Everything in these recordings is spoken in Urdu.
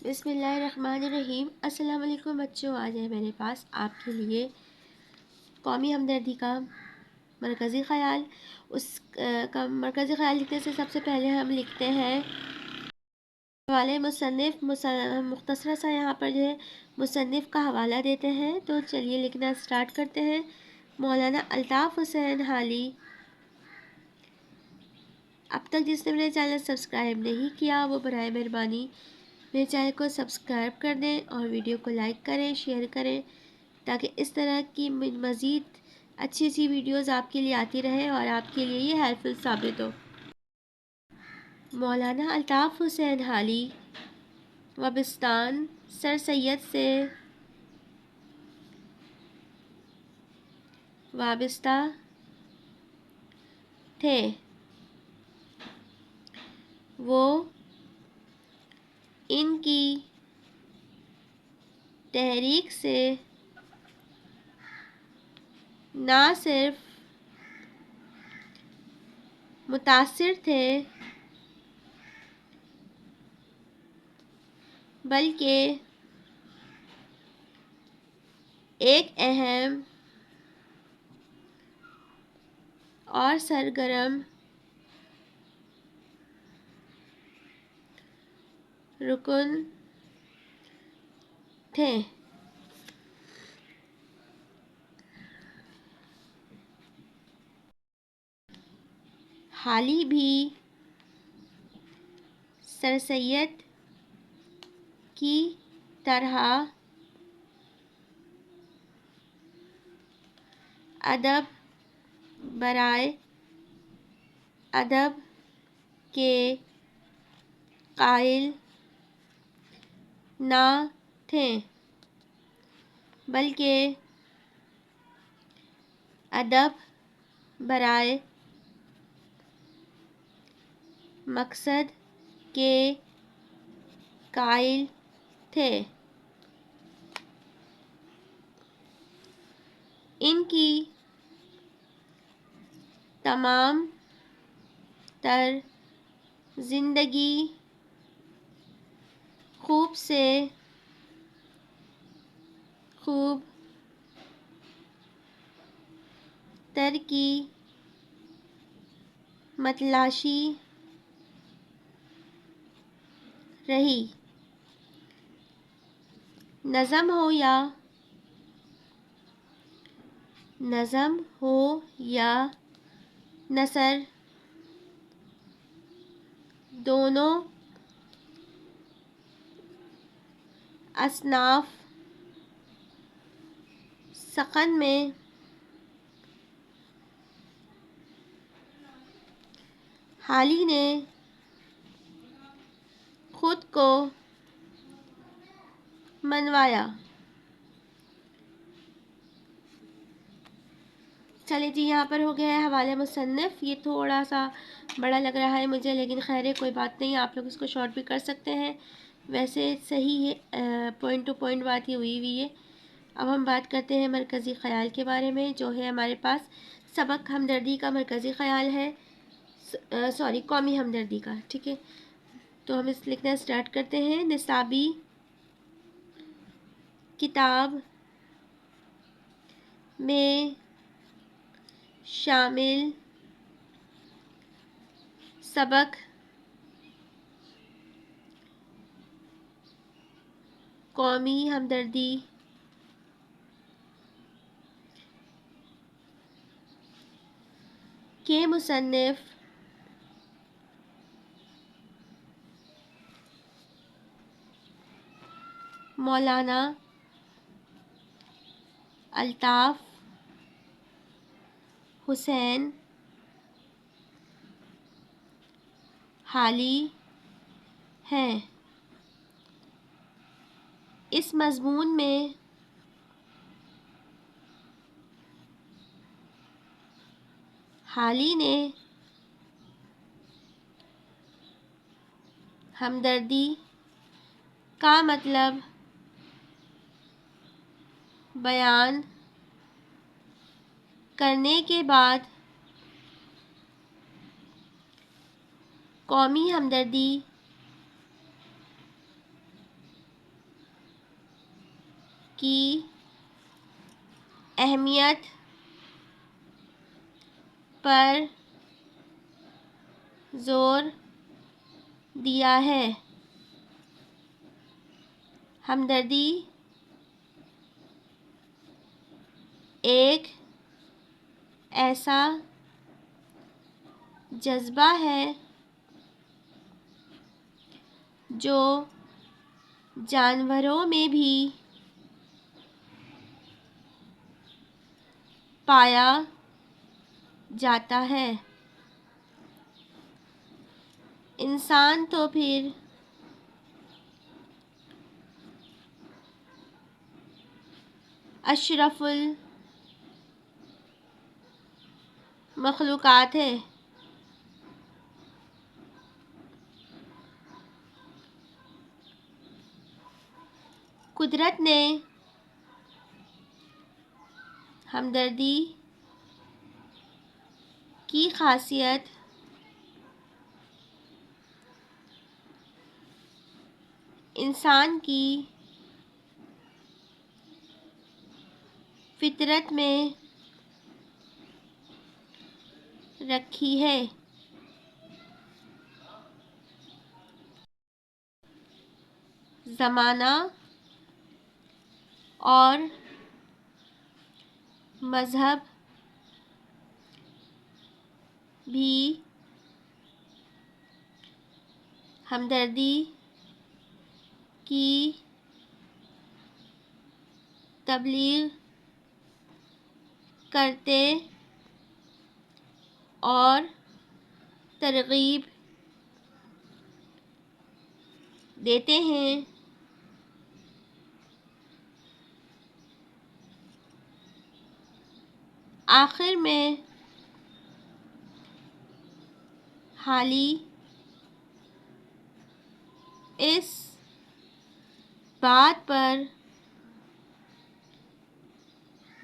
بسم اللہ الرحمن الرحیم۔ السلام علیکم بچوں، آج ہے میرے پاس آپ کے لیے قومی ہمدردی کا مرکزی خیال۔ اس کا مرکزی خیال لکھنے سے سب سے پہلے ہم لکھتے ہیں حوالے مصنف۔ مختصرہ سا یہاں پر جو ہے مصنف کا حوالہ دیتے ہیں، تو چلیے لکھنا سٹارٹ کرتے ہیں۔ مولانا الطاف حسین حالی۔ اب تک جس نے میرے چینل سبسکرائب نہیں کیا وہ برائے مہربانی میرے چینل کو سبسکرائب کر دیں اور ویڈیو کو لائک کریں، شیئر کریں، تاکہ اس طرح کی مزید اچھی ویڈیوز آپ کے لیے آتی رہے اور آپ کے لیے یہ ہیلپ فل ثابت ہو۔ مولانا الطاف حسین حالی وابستان سر سید سے وابستہ تھے۔ وہ ان کی تحریک سے نہ صرف متاثر تھے بلکہ ایک اہم اور سرگرم رکن تھے۔ حالی بھی سر سید کی طرح ادب برائے ادب کے قائل نہ تھے، بلکہ ادب برائے مقصد کے قائل تھے۔ ان کی تمام تر زندگی خوب سے خوب تر کی متلاشی رہی۔ نظم ہو یا نثر، دونوں اصناف سخن میں حالی نے خود کو منوایا۔ چلے جی، یہاں پر ہو گیا ہے حوالے مصنف۔ یہ تھوڑا سا بڑا لگ رہا ہے مجھے، لیکن خیر ہے، کوئی بات نہیں، آپ لوگ اس کو شارٹ بھی کر سکتے ہیں۔ ویسے صحیح ہے، پوائنٹ ٹو پوائنٹ بات ہی ہوئی ہے۔ اب ہم بات کرتے ہیں مرکزی خیال کے بارے میں، جو ہے ہمارے پاس سبق ہمدردی کا مرکزی خیال ہے، قومی ہمدردی کا، ٹھیک ہے۔ تو ہم اس لکھنا سٹارٹ کرتے ہیں۔ نصابی کتاب میں شامل سبق قومی ہمدردی کے مصنف مولانا الطاف حسین حالی ہیں۔ اس مضمون میں حالی نے ہمدردی کا مطلب بیان کرنے کے بعد قومی ہمدردی کی اہمیت پر زور دیا ہے۔ ہمدردی ایک ایسا جذبہ ہے جو جانوروں میں بھی پایا جاتا ہے۔ انسان تو پھر اشرف المخلوقات ہے۔ قدرت نے ہمدردی کی خاصیت انسان کی فطرت میں رکھی ہے۔ زمانہ اور مذہب بھی ہمدردی کی تبلیغ کرتے اور ترغیب دیتے ہیں۔ آخر میں حالی اس بات پر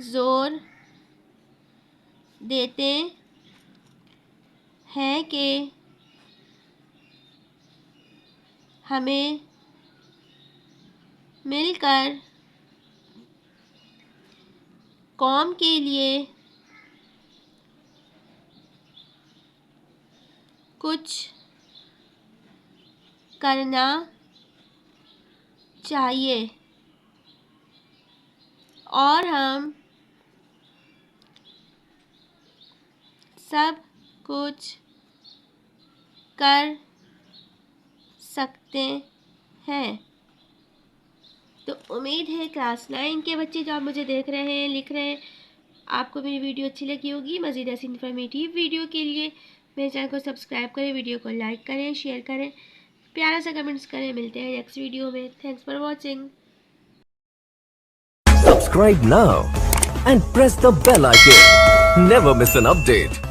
زور دیتے ہیں کہ ہمیں مل کر قوم کے لیے کچھ کرنا چاہیے اور ہم سب کچھ کر سکتے ہیں۔ تو امید ہے کلاس 9 کے بچے جو آپ مجھے دیکھ رہے ہیں، لکھ رہے ہیں، آپ کو میری ویڈیو اچھی لگی ہوگی۔ مزید ایسی انفارمیٹیو ویڈیو کے لیے میرے چینل کو سبسکرائب کریں، ویڈیو کو لائک کریں، شیئر کریں، پیارا سا کمنٹس کریں۔ ملتے ہیں نیکسٹ ویڈیو میں۔ Thanks for watching. Subscribe now and press the bell icon. Never miss an update.